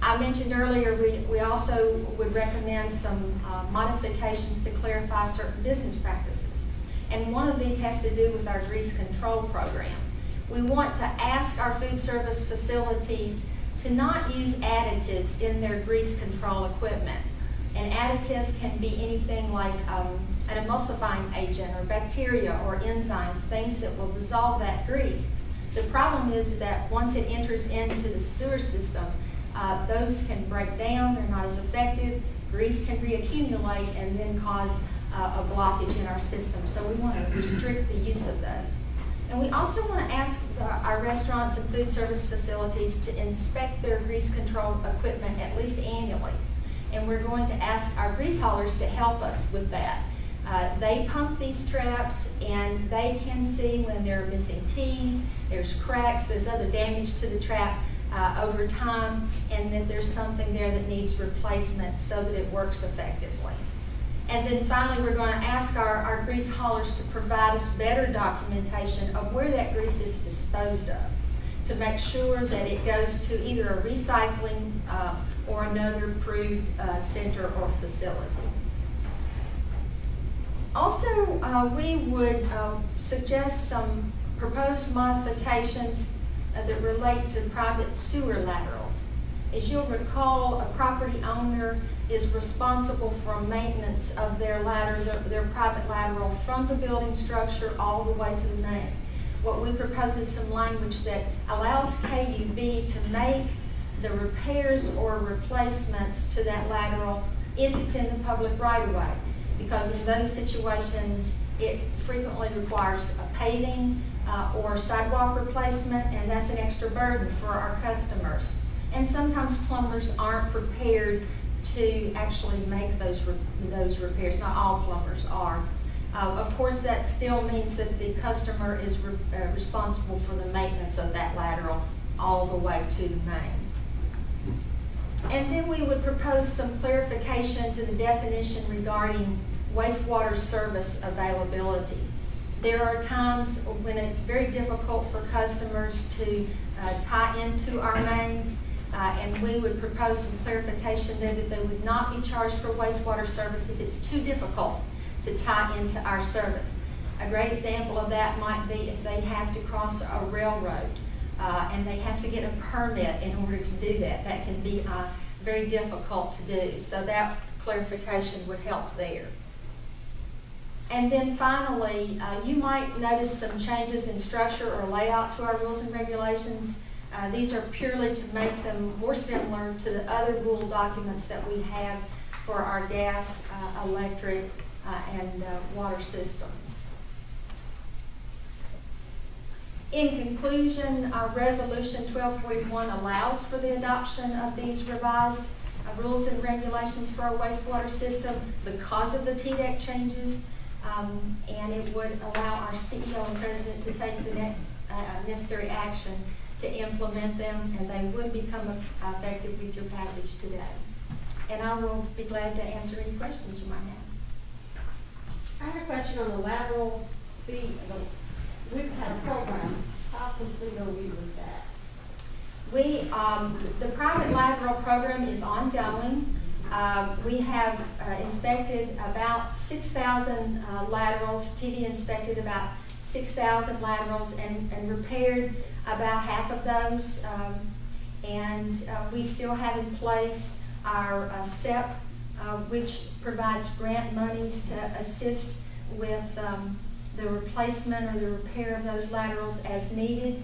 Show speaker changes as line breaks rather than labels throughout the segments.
I mentioned earlier we also would recommend some modifications to clarify certain business practices. And one of these has to do with our grease control program. We want to ask our food service facilities to not use additives in their grease control equipment. An additive can be anything like an emulsifying agent or bacteria or enzymes, things that will dissolve that grease. The problem is that once it enters into the sewer system, those can break down, they're not as effective, grease can reaccumulate and then cause a blockage in our system. So we want to restrict the use of those. And we also want to ask our restaurants and food service facilities to inspect their grease control equipment at least annually. And we're going to ask our grease haulers to help us with that. They pump these traps and they can see when there are missing tees, there's cracks, there's other damage to the trap over time, and that there's something there that needs replacement so that it works effectively. And then finally, we're going to ask our grease haulers to provide us better documentation of where that grease is disposed of, to make sure that it goes to either a recycling or another approved center or facility. Also, we would suggest some proposed modifications that relate to private sewer laterals. As you'll recall, a property owner is responsible for maintenance of their private lateral from the building structure all the way to the main. What we propose is some language that allows KUB to make the repairs or replacements to that lateral if it's in the public right-of-way, because in those situations it frequently requires a paving or sidewalk replacement, and that's an extra burden for our customers. And sometimes plumbers aren't prepared to actually make those repairs. Not all plumbers are. Of course, that still means that the customer is responsible for the maintenance of that lateral all the way to the main. And then we would propose some clarification to the definition regarding wastewater service availability. There are times when it's very difficult for customers to tie into our mains, and we would propose some clarification there that they would not be charged for wastewater service if it's too difficult to tie into our service. A great example of that might be if they have to cross a railroad and they have to get a permit in order to do that. That can be very difficult to do, so that clarification would help there. And then finally, you might notice some changes in structure or layout to our rules and regulations. These are purely to make them more similar to the other rule documents that we have for our gas, electric, and water systems. In conclusion, Resolution 1241 allows for the adoption of these revised rules and regulations for our wastewater system because of the TDEC changes, and it would allow our CEO and President to take the next necessary action to implement them, and they would become effective with your passage today. And I will be glad to answer any questions you might have.
I have a question on the lateral fee. We've had a program. How complete are we with that?
The private lateral program is ongoing. We have inspected about 6,000 laterals. TV inspected about 6,000 laterals and repaired about half of those. We still have in place our SEP, which provides grant monies to assist with the replacement or the repair of those laterals as needed.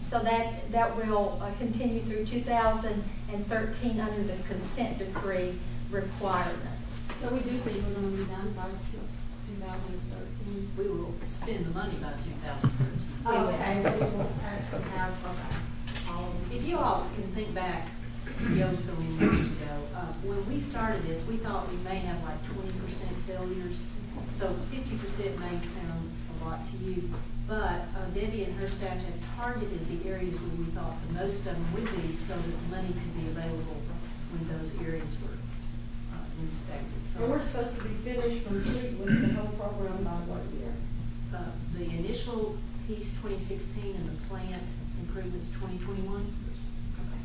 So that will continue through 2013 under the consent decree requirements.
So we do think we're going to be done by 2013.
We will spend the money by 2013.
Okay, we will actually have
If you all can think back, so many years ago, when we started this, we thought we may have like 20% failures. So 50% may sound a lot to you, but Debbie and her staff have targeted the areas where we thought the most of them would be, so that money could be available when those areas were inspected. So
we're supposed to be finished complete with the whole program by what year?
The initial piece 2016 and the plant improvements 2021. Okay.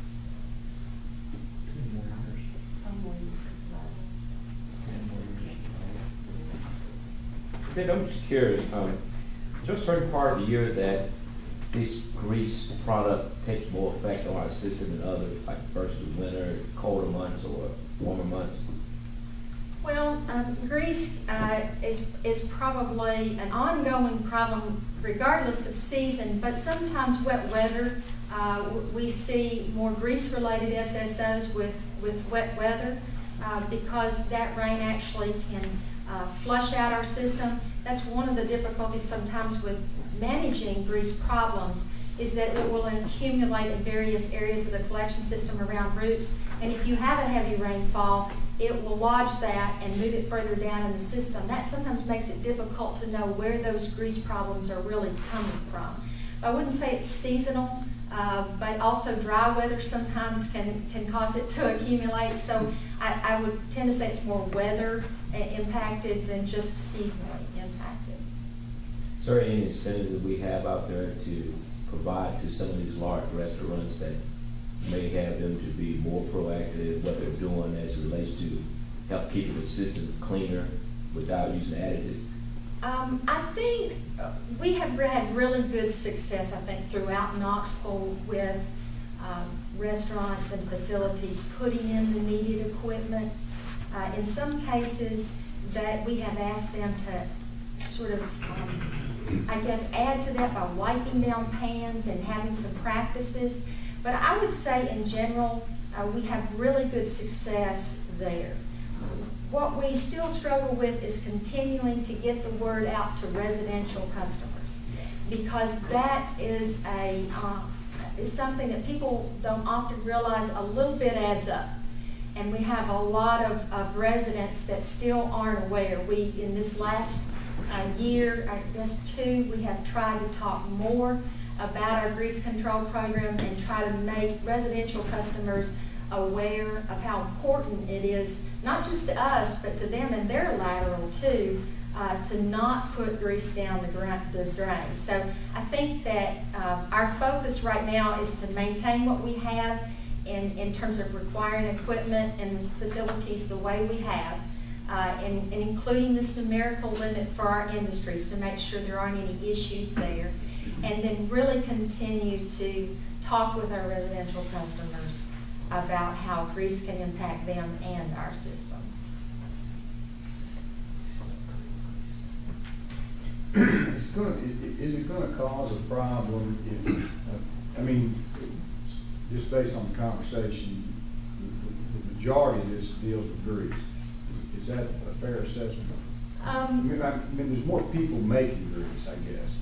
Ben, I'm just curious, is there a certain part of the year that this grease product takes more effect on our system than others, like versus winter, colder months or warmer months?
Well, grease is probably an ongoing problem regardless of season, but sometimes wet weather, we see more grease-related SSOs with wet weather because that rain actually can flush out our system. That's one of the difficulties sometimes with managing grease problems, is that it will accumulate in various areas of the collection system around roots, and if you have a heavy rainfall, it will lodge that and move it further down in the system. That sometimes makes it difficult to know where those grease problems are really coming from. I wouldn't say it's seasonal, but also dry weather sometimes can cause it to accumulate. So I would tend to say it's more weather impacted than just seasonally impacted.
Is there any incentives that we have out there to provide to some of these large restaurants that may have them to be more proactive what they're doing as it relates to help keep the system cleaner without using additives?
I think we have had really good success, I think, throughout Knoxville with restaurants and facilities putting in the needed equipment. In some cases that we have asked them to sort of, I guess, add to that by wiping down pans and having some practices. But I would say in general, we have really good success there. What we still struggle with is continuing to get the word out to residential customers, because that is something that people don't often realize a little bit adds up. And we have a lot of residents that still aren't aware. We, in this last year, I guess 2, we have tried to talk more about our grease control program and try to make residential customers aware of how important it is, not just to us, but to them and their lateral too, to not put grease down the drain. So I think that our focus right now is to maintain what we have in terms of requiring equipment and facilities the way we have, and including this numerical limit for our industries to make sure there aren't any issues there, and then really continue to talk with our residential customers about how grease can impact them and our system.
Is it going to cause a problem if, I mean, just based on the conversation, the majority of this deals with grease. Is that a fair assessment? I mean, there's more people making grease, I guess,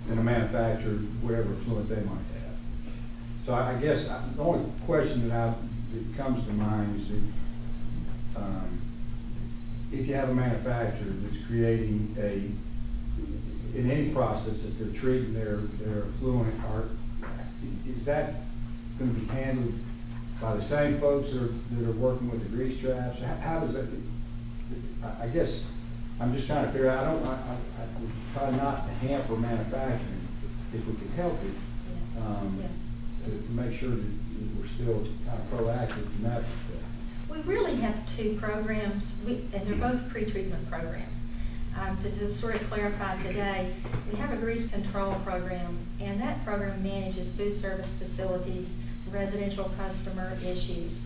than a manufacturer, whatever fluent they might have. So I guess the only question that comes to mind is that if you have a manufacturer that's creating in any process that they're treating their effluent, is that going to be handled by the same folks that are working with the grease traps? How does that? I guess I'm just trying to figure out. I would try not to hamper manufacturing if we could help it.
Yes.
To make sure that we're still kind of proactive from that perspective.
We really have 2 programs, and they're both pre-treatment programs. To sort of clarify today, we have a grease control program, and that program manages food service facilities, residential customer issues.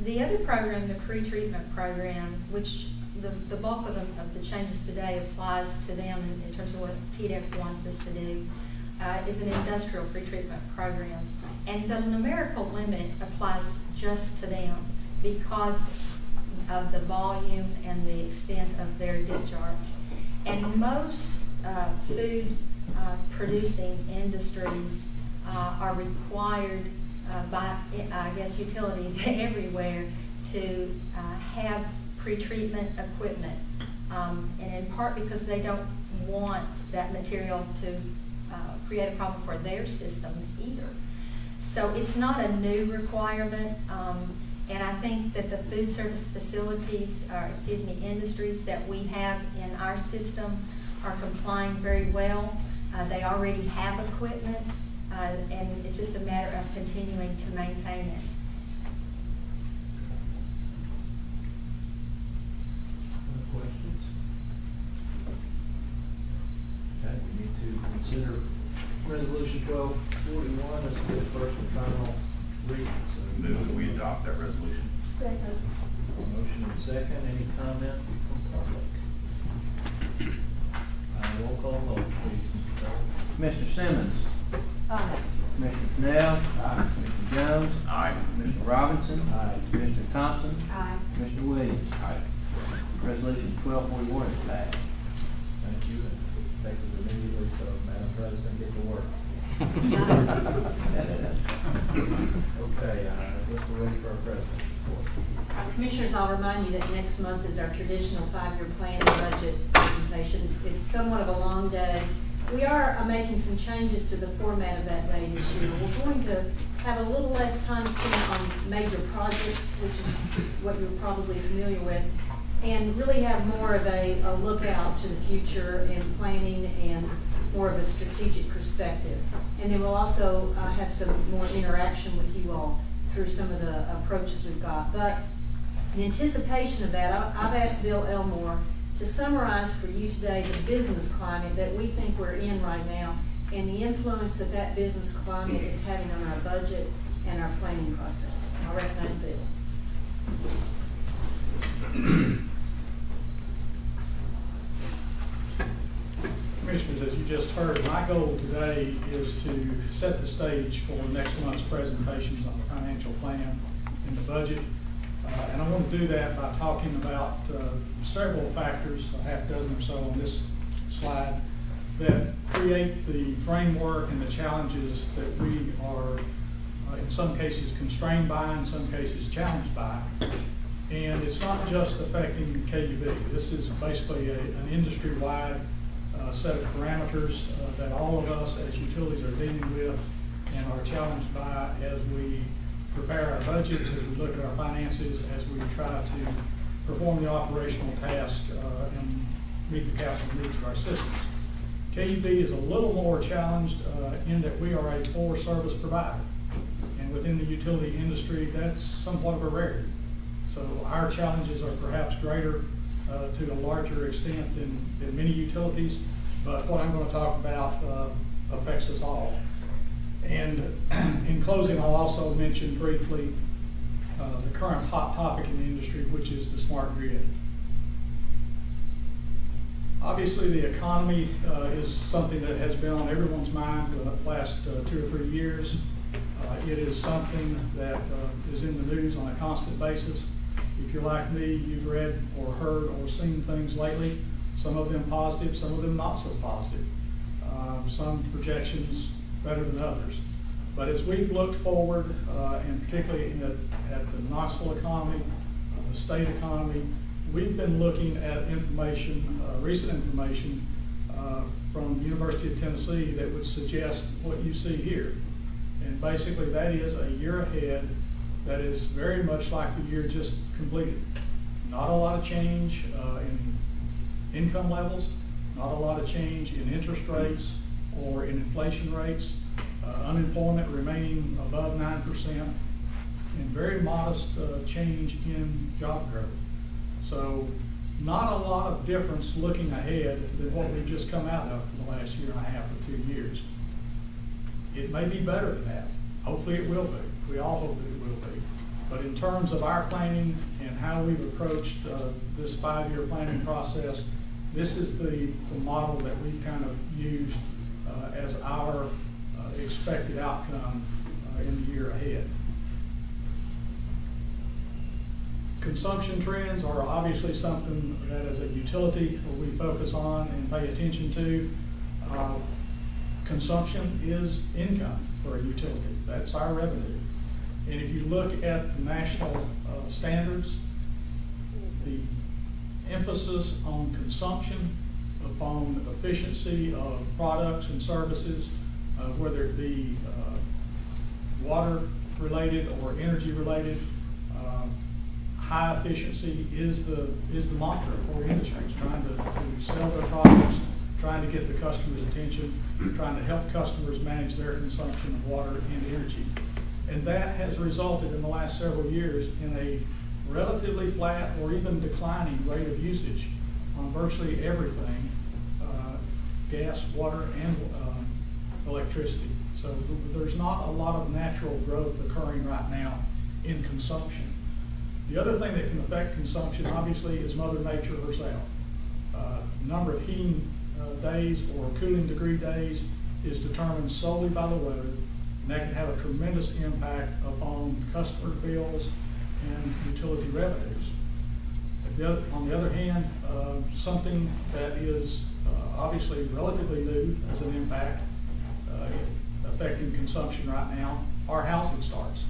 The other program, the pre-treatment program, which the bulk of the changes today applies to them in terms of what TDEC wants us to do, is an industrial pre-treatment program. And the numerical limit applies just to them because of the volume and the extent of their discharge. And most food producing industries are required by, I guess, utilities everywhere to have pre-treatment equipment, and in part because they don't want that material to create a problem for their systems either. So it's not a new requirement, and I think that the food service facilities, or excuse me, industries that we have in our system are complying very well. They already have equipment, and it's just a matter of continuing to maintain it.
Questions? reading. So
Move that we adopt that resolution.
Second.
motion and second, any comment from public? Roll call vote, please, Mr. Cole.
Mr. Simmons.
Aye.
Mr. Cannell. Mr. Jones.
Aye.
Mr. Robinson.
Aye.
Mr. Thompson.
Aye.
Mr. Williams.
Aye.
Resolution 1241 is passed.
Thank you, and effective immediately, so Madam President, get to work. Okay, I guess we're ready for our president's report.
Commissioners, I'll remind you that next month is our traditional five-year plan and budget presentation. It's somewhat of a long day. We are making some changes to the format of that day this year. We're going to have a little less time spent on major projects, which is what you're probably familiar with, and really have more of a look out to the future and planning and more of a strategic perspective. And then we'll also have some more interaction with you all through some of the approaches we've got. But in anticipation of that, I've asked Bill Elmore to summarize for you today the business climate that we think we're in right now and the influence that that business climate is having on our budget and our planning process. I'll recognize Bill.
Commissioners, as you just heard, my goal today is to set the stage for next month's presentations on the financial plan and the budget. And I want to do that by talking about several factors, a half dozen or so on this slide, that create the framework and the challenges that we are in some cases constrained by, in some cases challenged by. And it's not just affecting KUB. This is basically an industry-wide set of parameters that all of us as utilities are dealing with and are challenged by as we prepare our budgets, as we look at our finances, as we try to perform the operational task and meet the capital needs of our systems. KUB is a little more challenged in that we are a full service provider. And within the utility industry, that's somewhat of a rarity. So our challenges are perhaps greater to a larger extent than many utilities, but what I'm going to talk about affects us all. And in closing, I'll also mention briefly the current hot topic in the industry, which is the smart grid. Obviously, the economy is something that has been on everyone's mind for the last 2 or 3 years. It is something that is in the news on a constant basis. If you're like me, you've read or heard or seen things lately, some of them positive, some of them not so positive. Some projections better than others. But as we've looked forward, and particularly at the Knoxville economy, the state economy, we've been looking at information, recent information from the University of Tennessee that would suggest what you see here. And basically that is a year ahead that is very much like the year just completed. Not a lot of change in income levels, not a lot of change in interest rates or in inflation rates, unemployment remaining above 9%, and very modest change in job growth. So not a lot of difference looking ahead than what we've just come out of for the last year and a half or 2 years. It may be better than that. Hopefully it will be. We all hope that it will be. But in terms of our planning and how we've approached this 5-year planning process, this is the model that we've kind of used as our expected outcome in the year ahead. Consumption trends are obviously something that as a utility we focus on and pay attention to. Consumption is income for a utility. That's our revenue. And if you look at the national standards, the emphasis on consumption, upon efficiency of products and services, whether it be water related or energy related, high efficiency is the mantra for industries, trying to sell their products, trying to get the customer's attention, trying to help customers manage their consumption of water and energy. And that has resulted in the last several years in a relatively flat or even declining rate of usage on virtually everything, gas, water, and electricity. So there's not a lot of natural growth occurring right now in consumption. The other thing that can affect consumption, obviously, is Mother Nature herself. Number of heating days or cooling degree days is determined solely by the weather, and that can have a tremendous impact upon customer bills and utility revenues. On the other hand, something that is obviously relatively new as an impact affecting consumption right now are housing starts.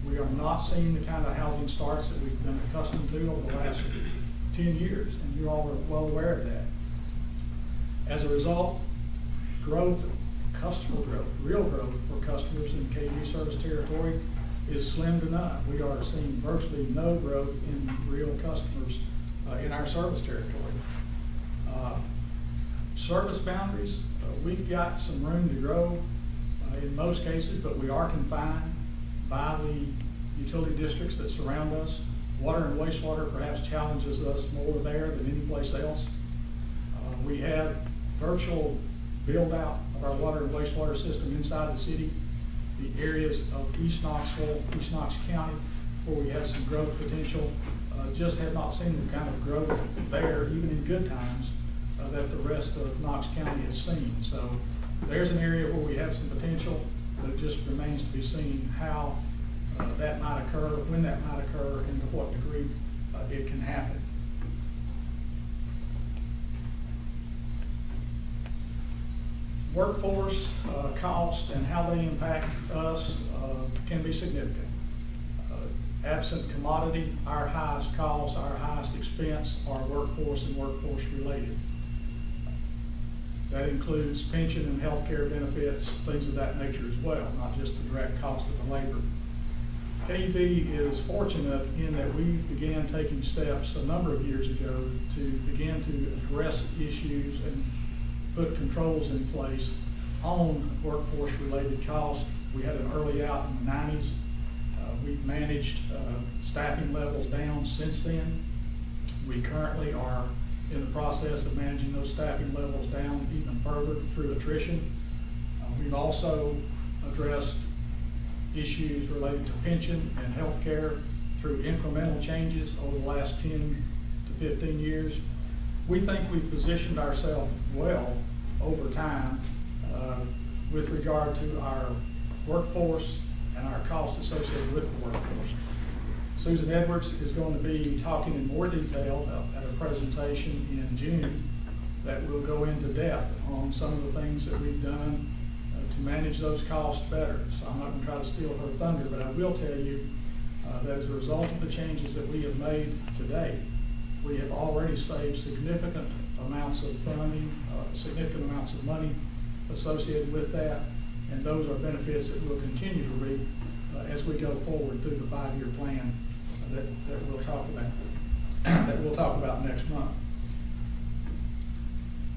We are not seeing the kind of housing starts that we've been accustomed to over the last 10 years, and you all are well aware of that. As a result, customer growth, real growth for customers in the KUB service territory is slim to none. We are seeing virtually no growth in real customers in our service territory. Service boundaries, we've got some room to grow in most cases, but we are confined by the utility districts that surround us. Water and wastewater perhaps challenges us more there than any place else. We have virtual build out of our water and wastewater system inside the city. The areas of East Knoxville, East Knox County, where we have some growth potential, just have not seen the kind of growth there, even in good times, that the rest of Knox County has seen. So there's an area where we have some potential, but it just remains to be seen how that might occur, when that might occur, and to what degree it can happen. Workforce cost and how they impact us can be significant. Absent commodity, our highest cost, our highest expense are workforce and workforce related. That includes pension and health care benefits, things of that nature as well, not just the direct cost of the labor. KUB is fortunate in that we began taking steps a number of years ago to begin to address issues and put controls in place on workforce related costs. We had an early out in the 90s. We've managed staffing levels down since then. We currently are in the process of managing those staffing levels down even further through attrition. We've also addressed issues related to pension and health care through incremental changes over the last 10 to 15 years. We think we've positioned ourselves well over time with regard to our workforce and our costs associated with the workforce. Susan Edwards is going to be talking in more detail at a presentation in June that will go into depth on some of the things that we've done to manage those costs better. So I'm not going to try to steal her thunder, but I will tell you that as a result of the changes that we have made today, we have already saved significant amounts of funding, significant amounts of money associated with that, and those are benefits that we'll continue to reap as we go forward through the 5-year plan that we'll talk about next month.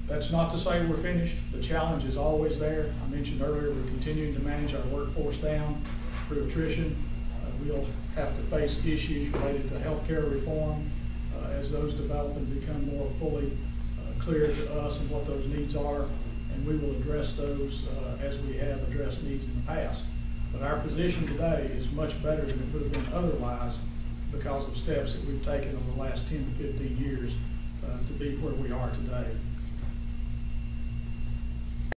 That's not to say we're finished. The challenge is always there. I mentioned earlier we're continuing to manage our workforce down through attrition. We'll have to face issues related to healthcare reform as those develop and become more fully clear to us and what those needs are, and we will address those as we have addressed needs in the past. But our position today is much better than it would have been otherwise because of steps that we've taken over the last 10 to 15 years to be where we are today.